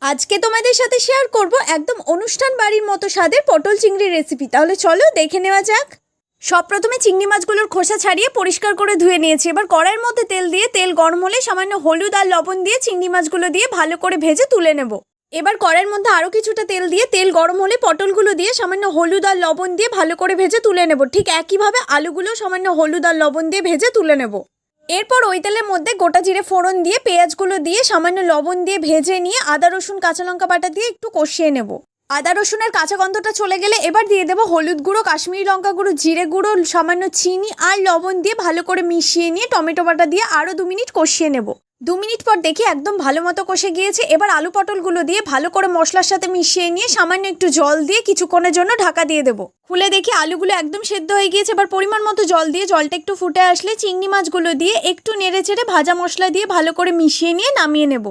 আজকে তোমাদের সাথে শেয়ার করব একদম অনুষ্ঠান বাড়ির মতো স্বাদের পটল চিংড়ি রেসিপি। তাহলে চলো দেখে নেওয়া যাক। সব প্রথমে চিংড়ি মাছগুলোর খোসা ছাড়িয়ে পরিষ্কার করে ধুয়ে নিয়েছি। এবার কড়াইয়ের মধ্যে তেল দিয়ে তেল গরম হলে সামান্য হলুদ আর লবণ দিয়ে চিংড়ি মাছগুলো দিয়ে ভালো করে ভেজে তুলে নেব। এবার কড়াইয়ের মধ্যে আরও কিছুটা তেল দিয়ে তেল গরম হলে পটলগুলো দিয়ে সামান্য হলুদ আর লবণ দিয়ে ভালো করে ভেজে তুলে নেব। ঠিক একইভাবে আলুগুলো সামান্য হলুদ আর লবণ দিয়ে ভেজে তুলে নেব। এরপর ওই তেলের মধ্যে গোটা জিরে ফোড়ন দিয়ে পেঁয়াজগুলো দিয়ে সামান্য লবণ দিয়ে ভেজে নিয়ে আদা রসুন কাঁচা লঙ্কা বাটা দিয়ে একটু কষিয়ে নেব। আদা রসুনের কাঁচা গন্ধটা চলে গেলে এবার দিয়ে দেবো হলুদ গুঁড়ো, কাশ্মীরি লঙ্কা গুঁড়ো, জিরে গুঁড়ো, সামান্য চিনি আর লবণ দিয়ে ভালো করে মিশিয়ে নিয়ে টমেটো বাটা দিয়ে আরও 2 মিনিট কষিয়ে নেব। 2 মিনিট পর দেখি একদম ভালো মতো কষে গিয়েছে। এবার আলু পটলগুলো দিয়ে ভালো করে মশলার সাথে মিশিয়ে নিয়ে সামান্য একটু জল দিয়ে কিছুক্ষণের জন্য ঢাকা দিয়ে দেবো। খুলে দেখি আলুগুলো একদম সেদ্ধ হয়ে গিয়েছে। এবার পরিমাণ মতো জল দিয়ে জলটা একটু ফুটে আসলে চিংড়ি মাছগুলো দিয়ে একটু নেড়ে চেড়ে ভাজা মশলা দিয়ে ভালো করে মিশিয়ে নিয়ে নামিয়ে নেব।